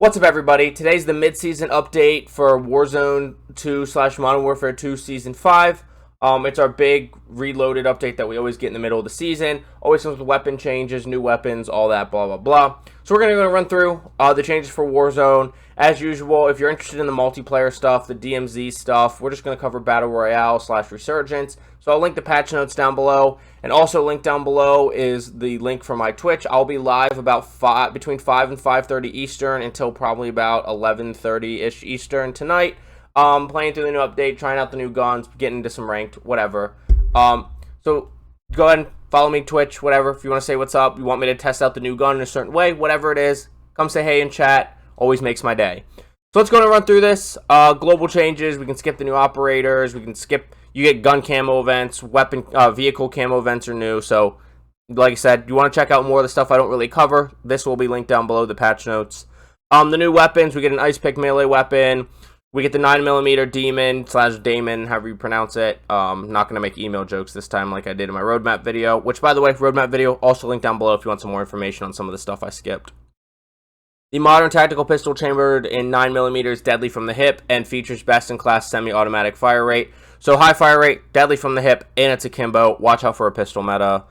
What's up, everybody? Today's the mid-season update for Warzone 2 / Modern Warfare 2 Season 5. It's our big reloaded update that we always get in the middle of the season. Always comes with weapon changes, new weapons, all that, blah, blah, blah. So we're going to run through the changes for Warzone. As usual, if you're interested in the multiplayer stuff, the DMZ stuff, we're just going to cover Battle Royale / Resurgence. So I'll link the patch notes down below. And also linked down below is the link for my Twitch. I'll be live about between 5 and 5:30 Eastern until probably about 11:30-ish Eastern tonight. Playing through the new update, trying out the new guns, getting into some ranked, whatever. So go ahead and follow me, Twitch, whatever. If you want to say what's up, you want me to test out the new gun in a certain way, whatever it is, come say hey in chat. Always makes my day. So let's go and run through this. Global changes. We can skip the new operators. We can skip. You get gun camo events, vehicle camo events are new. So, like I said, you want to check out more of the stuff I don't really cover. This will be linked down below the patch notes. The new weapons. We get an ice pick melee weapon. We get the 9mm demon / Damon, however you pronounce it. Not going to make email jokes this time like I did in my roadmap video. Which, by the way, roadmap video also linked down below if you want some more information on some of the stuff I skipped. The modern tactical pistol chambered in 9mm, deadly from the hip, and features best-in-class semi-automatic fire rate. So high fire rate, deadly from the hip, and it's akimbo. Watch out for a pistol meta.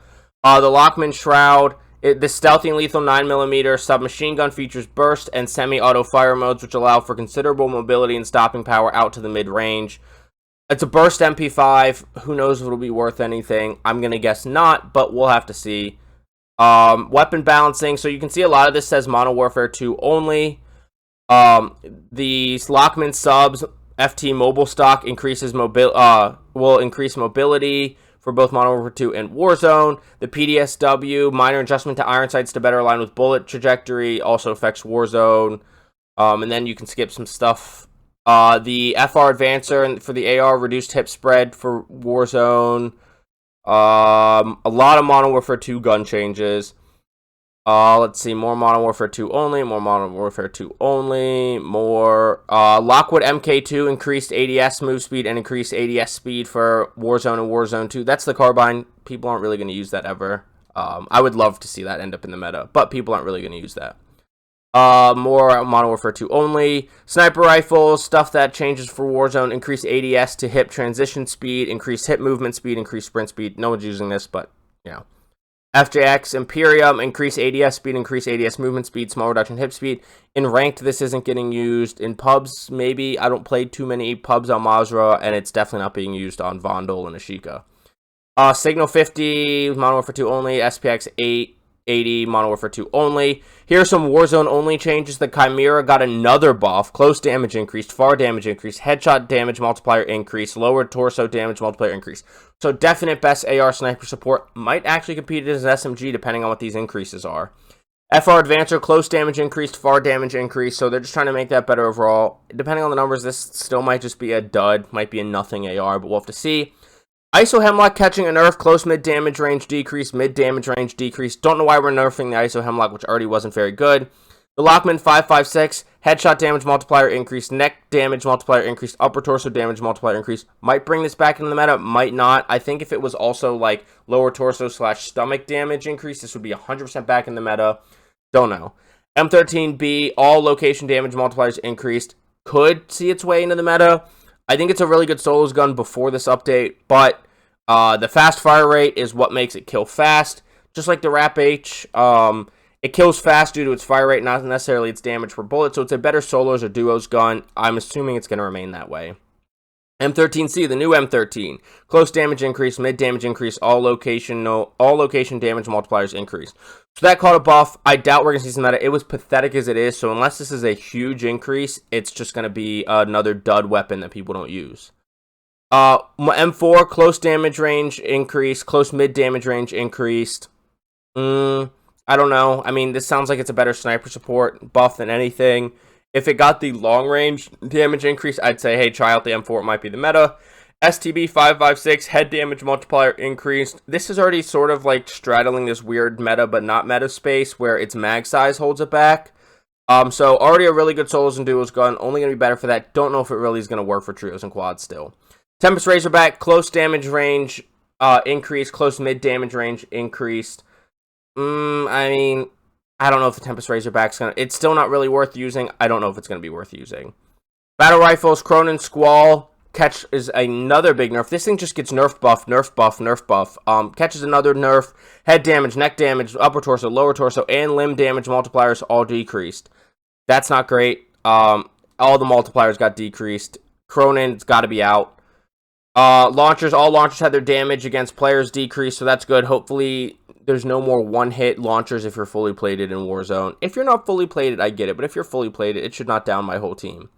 The Lockman Shroud. The stealthy and lethal 9mm submachine gun features burst and semi-auto fire modes, which allow for considerable mobility and stopping power out to the mid-range. It's a burst MP5. Who knows if it'll be worth anything? I'm going to guess not, but we'll have to see. Weapon balancing. So you can see a lot of this says Modern Warfare 2 only. The Lockman subs FT mobile stock will increase mobility for both Modern Warfare 2 and Warzone. The PDSW minor adjustment to iron sights to better align with bullet trajectory also affects Warzone. And then you can skip some stuff. The FR advancer for the AR reduced hip spread for Warzone. A lot of Modern Warfare 2 gun changes. Let's see, more Modern Warfare 2 only, more Modern Warfare 2 only, more, Lockwood MK2 increased ADS move speed and increased ADS speed for Warzone and Warzone 2. That's the carbine. People aren't really going to use that ever. I would love to see that end up in the meta, but people aren't really going to use that. More Modern Warfare 2 only. Sniper rifles, stuff that changes for Warzone, increase ADS to hip transition speed, increase hip movement speed, increase sprint speed. No one's using this, but, you know. FJX Imperium, increase ADS speed, increase ADS movement speed, small reduction hip speed. In ranked, this isn't getting used. In pubs, maybe. I don't play too many pubs on Mazrah, and it's definitely not being used on Vondel and Ashika. Signal 50, Modern Warfare 2 only. SPX 880, Modern Warfare 2 only. Here are some Warzone only changes. The Chimera got another buff. Close damage increased, far damage increased, headshot damage multiplier increase, lower torso damage multiplier increase. So definite best AR sniper support. Might actually compete as an SMG depending on what these increases are. FR advancer, close damage increased, far damage increased. So they're just trying to make that better overall. Depending on the numbers, this still might just be a dud. Might be a nothing AR, but we'll have to see. ISO Hemlock catching a nerf, close mid-damage range decrease, mid-damage range decrease. Don't know why we're nerfing the ISO Hemlock, which already wasn't very good. The Lockman 556, headshot damage multiplier increase, neck damage multiplier increase, upper torso damage multiplier increase. Might bring this back into the meta, might not. I think if it was also like lower torso / stomach damage increase, this would be 100% back in the meta. Don't know. M13B, all location damage multipliers increased. Could see its way into the meta. I think it's a really good solos gun before this update, but the fast fire rate is what makes it kill fast. Just like the Rap H, it kills fast due to its fire rate, not necessarily its damage per bullet, so it's a better solos or duos gun. I'm assuming it's going to remain that way. M13C, the new M13. Close damage increase, mid damage increase, all location damage multipliers increase. So that caught a buff. I doubt we're going to see some meta. It was pathetic as it is, so unless this is a huge increase, it's just going to be another dud weapon that people don't use. M4, close damage range increased, close mid damage range increased. I don't know. I mean, this sounds like it's a better sniper support buff than anything. If it got the long range damage increase, I'd say, hey, try out the M4. It might be the meta. STB 556, head damage multiplier increased. This is already sort of like straddling this weird meta, but not meta space where its mag size holds it back. So already a really good solos and duos gun. Only going to be better for that. Don't know if it really is going to work for trios and quads still. Tempest Razorback, close damage range increased, close mid damage range increased. I mean, I don't know if the Tempest Razorback's gonna... It's still not really worth using. I don't know if it's gonna be worth using. Battle Rifles, Cronen, Squall. Catch is another big nerf. This thing just gets nerf buff, nerf buff, nerf buff. Catch is another nerf. Head damage, neck damage, upper torso, lower torso, and limb damage multipliers all decreased. That's not great. All the multipliers got decreased. Cronen's got to be out. Launchers, all launchers had their damage against players decreased, so that's good. Hopefully, there's no more one-hit launchers if you're fully plated in Warzone. If you're not fully plated, I get it, but if you're fully plated, it should not down my whole team.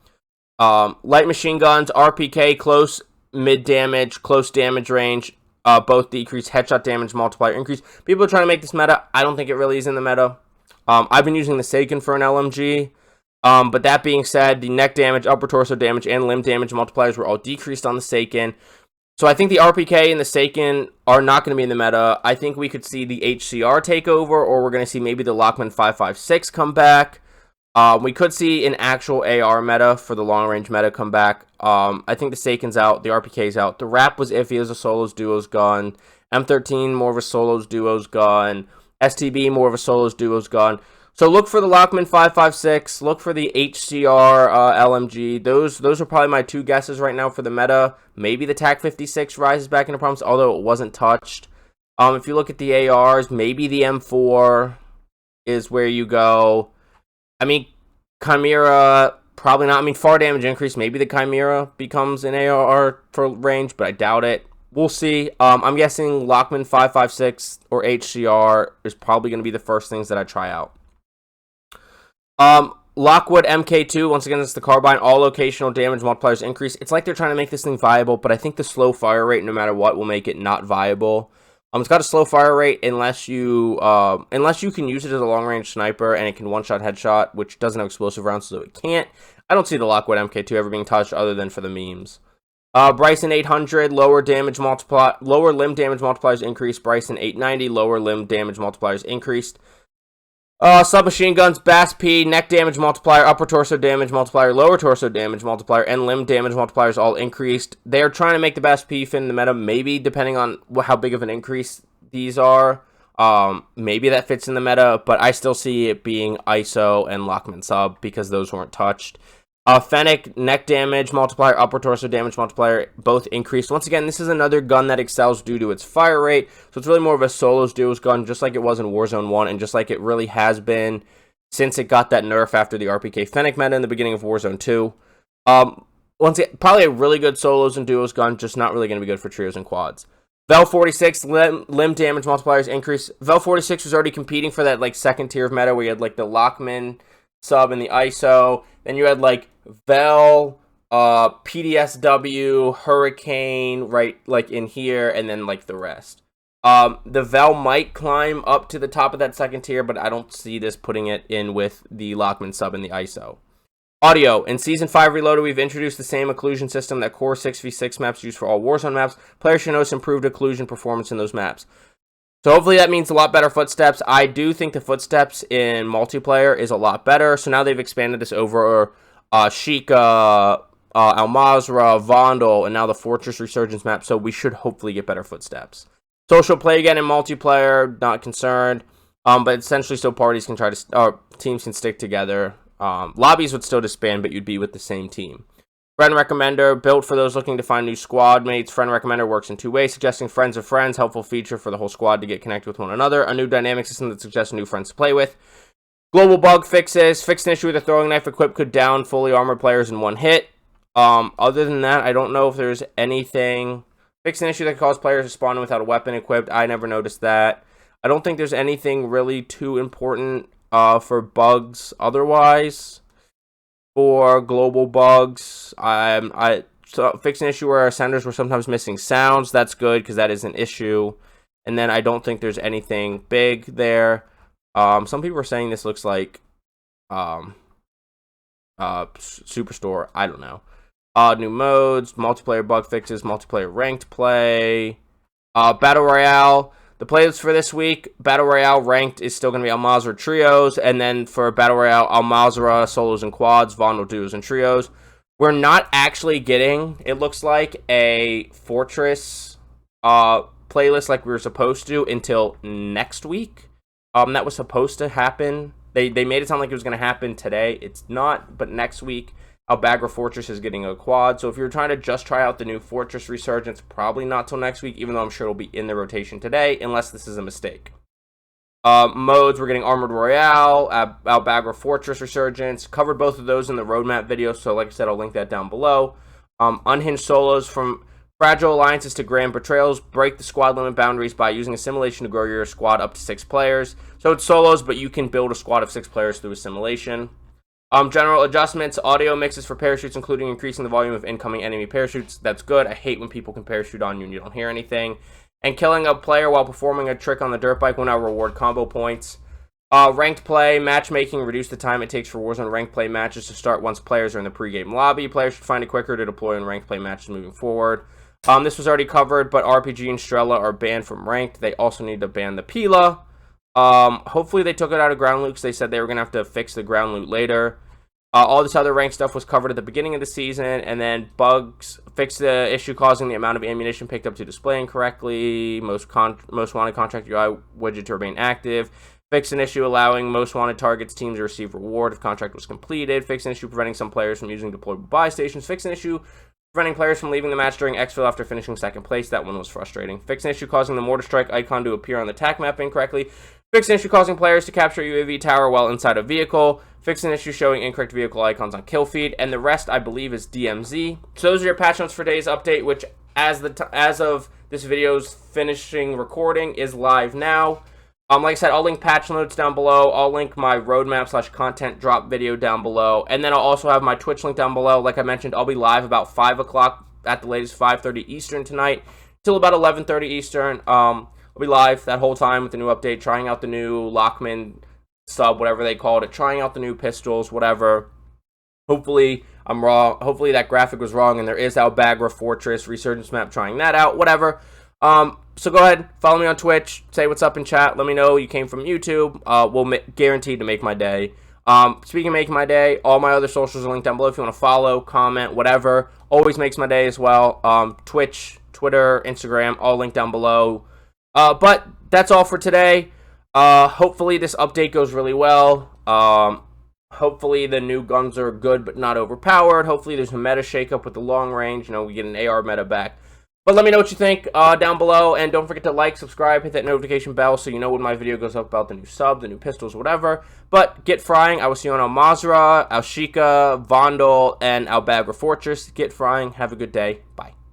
Light machine guns, RPK, close, mid damage, close damage range, both decrease. Headshot damage multiplier increase. People are trying to make this meta. I don't think it really is in the meta. I've been using the Seiken for an LMG. But that being said, the neck damage, upper torso damage, and limb damage multipliers were all decreased on the Seiken. So I think the RPK and the Seiken are not going to be in the meta. I think we could see the HCR take over, or we're going to see maybe the Lockman 5.56 come back. We could see an actual AR meta for the long-range meta come back. I think the Seiken's out, the RPK's out. The Wrap was iffy as a solos duos gun. M13 more of a solos duos gun. STB more of a solos duos gun. So look for the Lockman 5.56. Look for the HCR LMG. Those are probably my two guesses right now for the meta. Maybe the TAC 56 rises back into prominence, although it wasn't touched. If you look at the ARs, maybe the M4 is where you go. I mean, Chimera, probably not. I mean, far damage increase. Maybe the Chimera becomes an AR for range, but I doubt it. We'll see. I'm guessing Lockman 5.56 or HCR is probably going to be the first things that I try out. Lockwood MK2, once again, it's the carbine. All locational damage multipliers increase. It's like they're trying to make this thing viable, but I think the slow fire rate, no matter what, will make it not viable. It's got a slow fire rate unless you can use it as a long-range sniper and it can one-shot headshot, which doesn't have explosive rounds, so it can't. I don't see the Lockwood MK2 ever being touched other than for the memes. Bryson 800, lower limb damage multipliers increased. Bryson 890, lower limb damage multipliers increased. Submachine guns, Bass P, neck damage multiplier, upper torso damage multiplier, lower torso damage multiplier, and limb damage multipliers all increased. They're trying to make the Bass P fit in the meta, maybe, depending on how big of an increase these are. Maybe that fits in the meta, but I still see it being ISO and Lockman sub because those weren't touched. Fennec, neck damage multiplier, upper torso damage multiplier, both increased. Once again, this is another gun that excels due to its fire rate, so it's really more of a solos duos gun, just like it was in Warzone 1, and just like it really has been since it got that nerf after the RPK Fennec meta in the beginning of Warzone 2. Once again, probably a really good solos and duos gun, just not really going to be good for trios and quads. Vel 46, limb damage multipliers increase. Vel 46 was already competing for that second tier of meta where you had the Lockman sub and the ISO. Then you had Vel, PDSW, Hurricane, right, in here, and then the rest. The Vel might climb up to the top of that second tier, but I don't see this putting it in with the Lockman sub and the ISO. Audio. In Season 5 Reloaded, we've introduced the same occlusion system that core 6v6 maps use for all Warzone maps. Players should notice improved occlusion performance in those maps. So hopefully that means a lot better footsteps. I do think the footsteps in multiplayer is a lot better. So now they've expanded this over Ashika, Mazrah, Vondel, and now the Fortress Resurgence map. So we should hopefully get better footsteps. Social play again in multiplayer, not concerned. But essentially so parties can try to, teams can stick together. Lobbies would still disband, but you'd be with the same team. Friend Recommender, built for those looking to find new squad mates. Friend Recommender works in two ways, suggesting friends of friends, helpful feature for the whole squad to get connected with one another. A new dynamic system that suggests new friends to play with. Global bug fixes. Fixed an issue with a throwing knife equipped could down fully armored players in one hit. Other than that, I don't know if there's anything. Fixed an issue that caused players to spawn without a weapon equipped. I never noticed that. I don't think there's anything really too important for bugs otherwise. For global bugs, so fix an issue where our senders were sometimes missing sounds. That's good because that is an issue. And then I don't think there's anything big there. Some people are saying this looks like Superstore. I don't know. New modes, multiplayer bug fixes, multiplayer ranked play, Battle Royale. The playlist for this week, Battle Royale ranked is still going to be Al-Mazrah trios, and then for Battle Royale, Al-Mazrah solos and quads, Vondel duos and trios. We're not actually getting, it looks like, a Fortress playlist like we were supposed to until next week. That was supposed to happen. They made it sound like it was going to happen today. It's not, but next week, Albagra Fortress is getting a quad. So if you're trying to just try out the new Fortress Resurgence, probably not till next week, even though I'm sure it'll be in the rotation today, unless this is a mistake. Modes, we're getting Armored Royale, Albagra Fortress Resurgence. Covered both of those in the roadmap video, so like I said, I'll link that down below. Unhinged solos, from fragile alliances to grand betrayals. Break the squad limit boundaries by using assimilation to grow your squad up to 6 players. So it's solos, but you can build a squad of 6 players through assimilation. General adjustments, audio mixes for parachutes, including increasing the volume of incoming enemy parachutes. That's good. I hate when people can parachute on you and you don't hear anything. And killing a player while performing a trick on the dirt bike will now reward combo points. Ranked play, matchmaking, reduce the time it takes for Warzone ranked play matches to start once players are in the pregame lobby. Players should find it quicker to deploy in ranked play matches moving forward. This was already covered, but RPG and Strela are banned from ranked. They also need to ban the Pila. Hopefully they took it out of ground loot because they said they were going to have to fix the ground loot later. All this other ranked stuff was covered at the beginning of the season, and then bugs fixed the issue causing the amount of ammunition picked up to display incorrectly. Most wanted contract UI widget to remain active. Fixed an issue allowing most wanted targets teams to receive reward if contract was completed. Fixed an issue preventing some players from using deployable buy stations. Fixed an issue preventing players from leaving the match during exfil after finishing second place. That one was frustrating. Fixed an issue causing the mortar strike icon to appear on the TAC map incorrectly. Fixed an issue causing players to capture UAV tower while inside a vehicle. Fixed an issue showing incorrect vehicle icons on kill feed. And the rest, I believe, is DMZ. So those are your patch notes for today's update, which as of this video's finishing recording is live now. Like I said, I'll link patch notes down below. I'll link my roadmap / content drop video down below. And then I'll also have my Twitch link down below. Like I mentioned, I'll be live about 5 o'clock at the latest, 5:30 Eastern tonight, till about 11:30 Eastern. I'll be live that whole time with the new update, trying out the new Lockman sub, whatever they called it, trying out the new pistols, whatever. Hopefully I'm wrong. Hopefully that graphic was wrong and there is Albagra Fortress Resurgence map, trying that out, whatever. So go ahead, follow me on Twitch, say what's up in chat, let me know you came from YouTube. We'll guaranteed to make my day. Speaking of making my day, all my other socials are linked down below if you want to follow, comment, whatever. Always makes my day as well. Twitch, Twitter, Instagram, all linked down below. But that's all for today. Hopefully this update goes really well. Hopefully the new guns are good but not overpowered. Hopefully there's a meta shakeup with the long range. You know, we get an AR meta back. But let me know what you think down below, and don't forget to like, subscribe, hit that notification bell so you know when my video goes up about the new sub, the new pistols, whatever. But get frying. I will see you on Mazrah, Ashika, Vondel, and Albagra Fortress. Get frying. Have a good day. Bye.